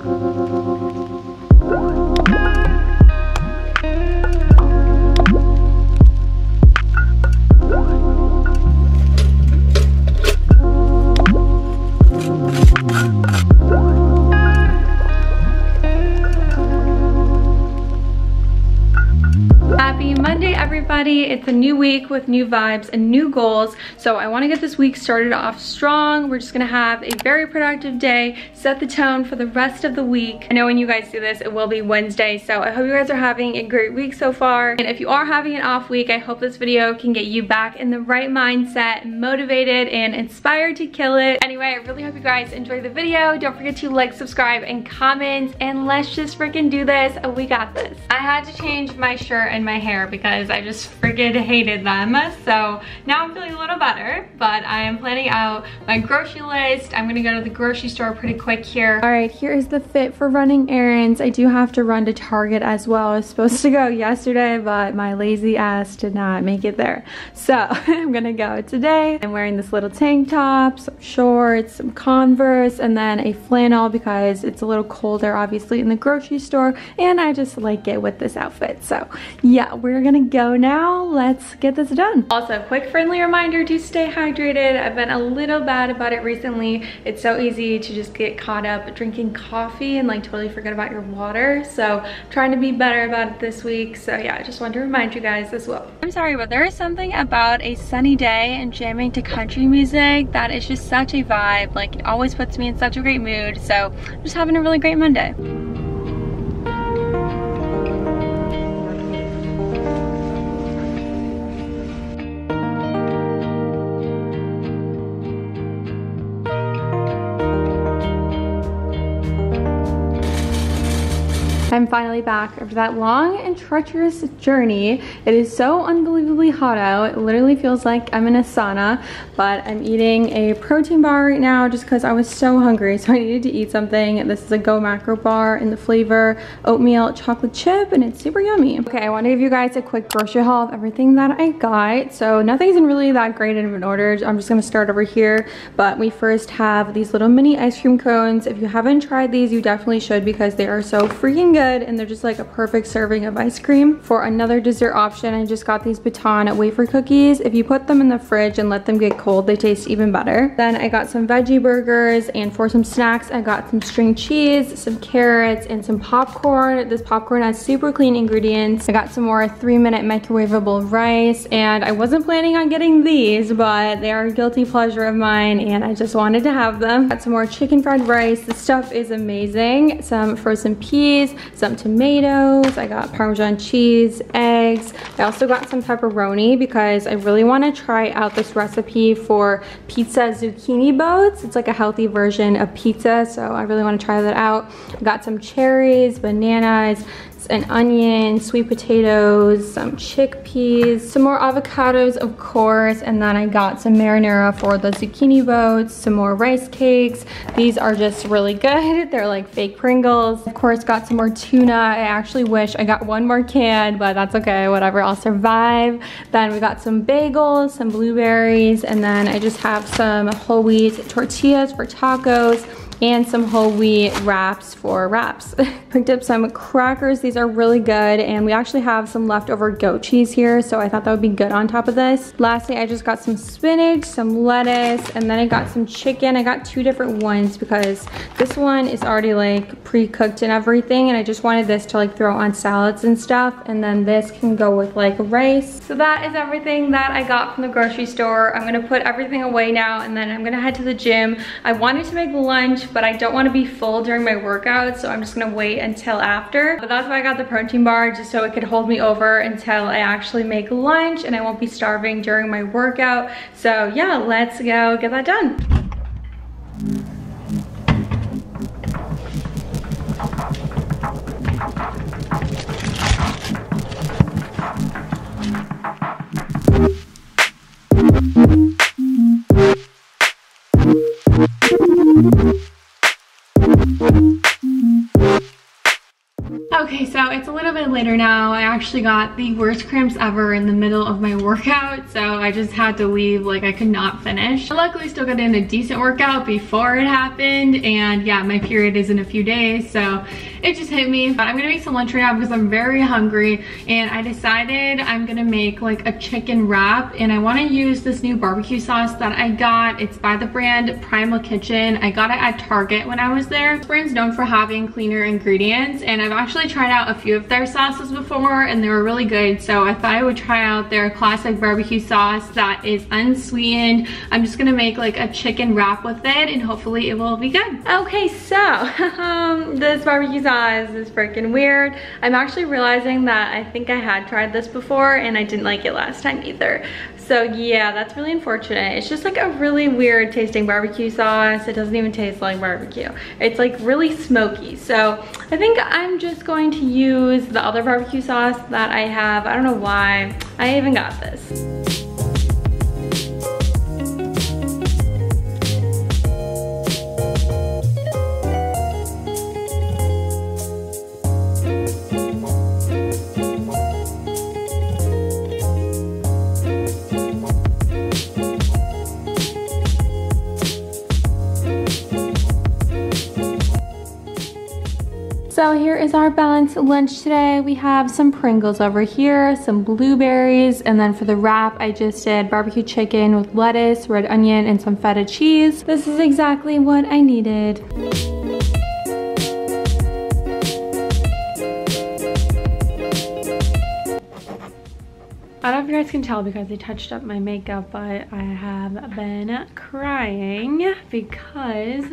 Happy Monday, everybody. It's a new week with new vibes and new goals. So I want to get this week started off strong. We're just going to have a very productive day, set the tone for the rest of the week. I know when you guys do this, it will be Wednesday. So I hope you guys are having a great week so far. And if you are having an off week, I hope this video can get you back in the right mindset, motivated, and inspired to kill it. Anyway, I really hope you guys enjoy the video. Don't forget to like, subscribe, and comment. And let's just freaking do this. We got this. I had to change my shirt and my hair because I just freaking hated them. So now I'm feeling a little better, but I am planning out my grocery list. I'm gonna go to the grocery store pretty quick here. All right, here is the fit for running errands. I do have to run to Target as well. I was supposed to go yesterday, but my lazy ass did not make it there. So I'm gonna go today. I'm wearing this little tank top, some shorts, some Converse, and then a flannel because it's a little colder obviously in the grocery store, and I just like it with this outfit. So yeah, we're gonna go now. Let's get this done. Also, quick friendly reminder to stay hydrated. I've been a little bad about it recently. It's so easy to just get caught up drinking coffee and like totally forget about your water. So I'm trying to be better about it this week. So yeah, I just wanted to remind you guys as well. I'm sorry, but there is something about a sunny day and jamming to country music that is just such a vibe. Like, it always puts me in such a great mood. So I'm just having a really great Monday. I'm finally back after that long and treacherous journey. It is so unbelievably hot out. It literally feels like I'm in a sauna, but I'm eating a protein bar right now just because I was so hungry, so I needed to eat something. This is a Go Macro bar in the flavor oatmeal chocolate chip, and it's super yummy. Okay, I want to give you guys a quick grocery haul of everything that I got. So nothing's really that great in order. I'm just gonna start over here, but we first have these little mini ice cream cones. If you haven't tried these, you definitely should because they are so freaking good. And they're just like a perfect serving of ice cream. For another dessert option, I just got these Baton wafer cookies. If you put them in the fridge and let them get cold, they taste even better. Then I got some veggie burgers, and for some snacks, I got some string cheese, some carrots, and some popcorn. This popcorn has super clean ingredients. I got some more 3-minute microwavable rice, and I wasn't planning on getting these, but they are a guilty pleasure of mine, and I just wanted to have them. Got some more chicken fried rice. This stuff is amazing. Some frozen peas, some tomatoes, I got Parmesan cheese, eggs. I also got some pepperoni because I really want to try out this recipe for pizza zucchini boats. It's like a healthy version of pizza, so I really want to try that out. I got some cherries, bananas, an onion, sweet potatoes, some chickpeas, some more avocados, of course, and then I got some marinara for the zucchini boats, some more rice cakes. These are just really good. They're like fake Pringles. Of course, got some more tuna. I actually wish I got one more can, but that's okay, whatever, I'll survive. Then we got some bagels, some blueberries, and then I just have some whole wheat tortillas for tacos, and some whole wheat wraps for wraps. Picked up some crackers. These are really good, and we actually have some leftover goat cheese here, so I thought that would be good on top of this. Lastly, I just got some spinach, some lettuce, and then I got some chicken. I got 2 different ones because this one is already like pre-cooked and everything, and I just wanted this to like throw on salads and stuff, and then this can go with like rice. So that is everything that I got from the grocery store. I'm gonna put everything away now, and then I'm gonna head to the gym. I wanted to make lunch, but I don't want to be full during my workout, so I'm just gonna wait until after. But that's why I got the protein bar, just so it could hold me over until I actually make lunch and I won't be starving during my workout. So yeah, let's go get that done. Okay, so it's a little bit later now. I actually got the worst cramps ever in the middle of my workout, so I just had to leave. Like, I could not finish. I luckily still got in a decent workout before it happened, and yeah, my period is in a few days, so it just hit me. But I'm gonna make some lunch right now because I'm very hungry, and I decided I'm gonna make like a chicken wrap, and I want to use this new barbecue sauce that I got. It's by the brand Primal Kitchen. I got it at Target when I was there. This brand's known for having cleaner ingredients, and I've actually tried out a few of their sauces before and they were really good, so I thought I would try out their classic barbecue sauce that is unsweetened. I'm just gonna make like a chicken wrap with it and hopefully it will be good. Okay, so this barbecue sauce is freaking weird. I'm actually realizing that I think I had tried this before and I didn't like it last time either. So yeah, that's really unfortunate. It's just like a really weird tasting barbecue sauce. It doesn't even taste like barbecue. It's like really smoky. So I think I'm just going to use the other barbecue sauce that I have. I don't know why I even got this. So here is our balanced lunch today. We have some Pringles over here, some blueberries, and then for the wrap, I just did barbecue chicken with lettuce, red onion, and some feta cheese. This is exactly what I needed. I don't know if you guys can tell because I touched up my makeup, but I have been crying because,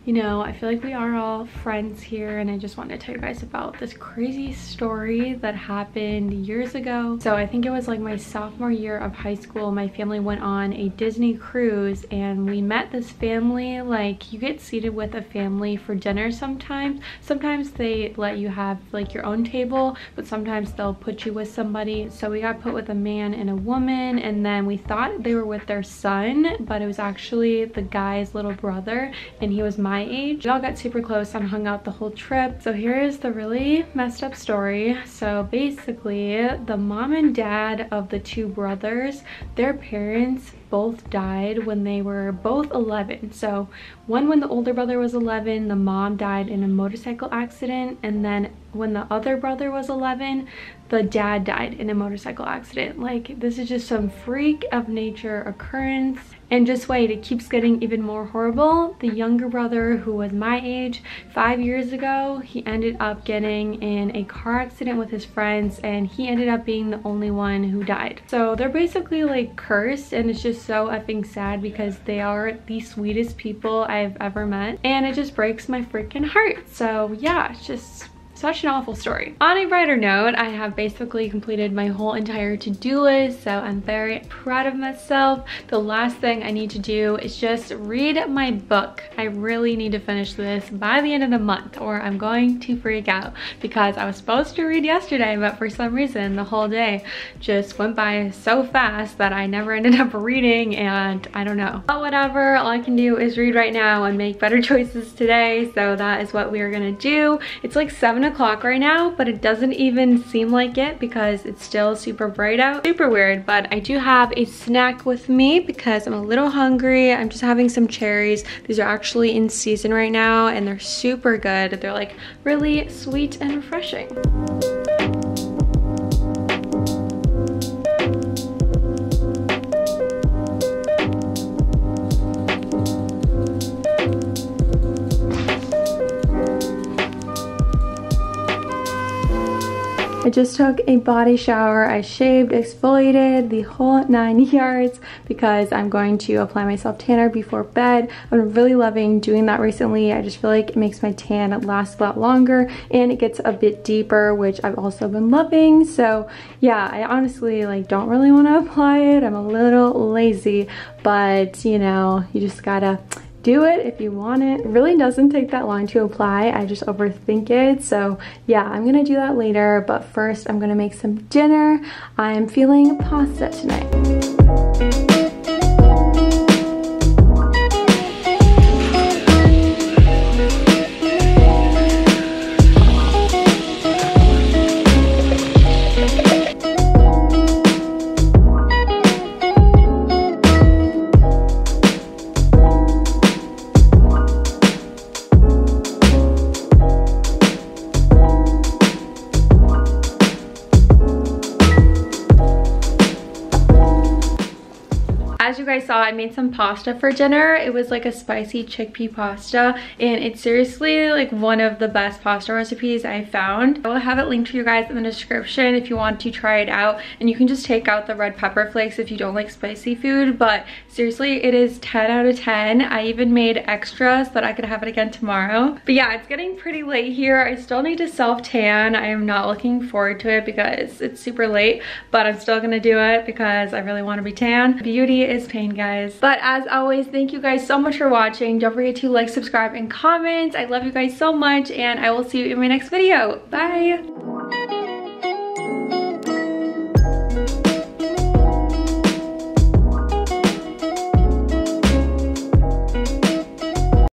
you know, I feel like we are all friends here, and I just wanted to tell you guys about this crazy story that happened years ago. So I think it was like my sophomore year of high school. My family went on a Disney cruise and we met this family. Like, you get seated with a family for dinner sometimes. Sometimes they let you have like your own table, but sometimes they'll put you with somebody. So we got put with a man and a woman, and then we thought they were with their son, but it was actually the guy's little brother, and he was my age. We all got super close and hung out the whole trip. So here is the really messed up story. So basically, the mom and dad of the two brothers, their parents both died when they were both 11. So one when the older brother was 11, the mom died in a motorcycle accident, and then when the other brother was 11, the dad died in a motorcycle accident. Like, this is just some freak of nature occurrence. And just wait, it keeps getting even more horrible. The younger brother, who was my age 5 years ago, he ended up getting in a car accident with his friends, and he ended up being the only one who died. So they're basically like cursed, and it's just so effing sad because they are the sweetest people I've ever met, and it just breaks my freaking heart. So yeah, it's just such an awful story. On a brighter note, I have basically completed my whole entire to-do list, so I'm very proud of myself. The last thing I need to do is just read my book. I really need to finish this by the end of the month, or I'm going to freak out, because I was supposed to read yesterday, but for some reason the whole day just went by so fast that I never ended up reading, and I don't know. But whatever, all I can do is read right now and make better choices today, so that is what we are gonna do. It's like 7 o'clock right now, but it doesn't even seem like it because it's still super bright out. Super weird, but I do have a snack with me because I'm a little hungry. I'm just having some cherries. These are actually in season right now and they're super good. They're like really sweet and refreshing. I just took a body shower. I shaved, exfoliated, the whole 9 yards because I'm going to apply my self-tanner before bed. I've been really loving doing that recently. I just feel like it makes my tan last a lot longer and it gets a bit deeper, which I've also been loving. So yeah, I honestly like don't really want to apply it. I'm a little lazy, but you know, you just gotta do it if you want it. It really doesn't take that long to apply. I just overthink it. So yeah, I'm gonna do that later, but first I'm gonna make some dinner. I'm feeling pasta tonight. saw I made some pasta for dinner. It was like a spicy chickpea pasta, and it's seriously like one of the best pasta recipes I found. I will have it linked to you guys in the description if you want to try it out, and you can just take out the red pepper flakes if you don't like spicy food. But seriously, it is 10 out of 10. I even made extra so that I could have it again tomorrow. But yeah, it's getting pretty late here. I still need to self tan. I am not looking forward to it because it's super late, but I'm still gonna do it because I really want to be tan. Beauty is pain, guys. But as always, thank you guys so much for watching. Don't forget to like, subscribe, and comment. I love you guys so much, and I will see you in my next video. Bye.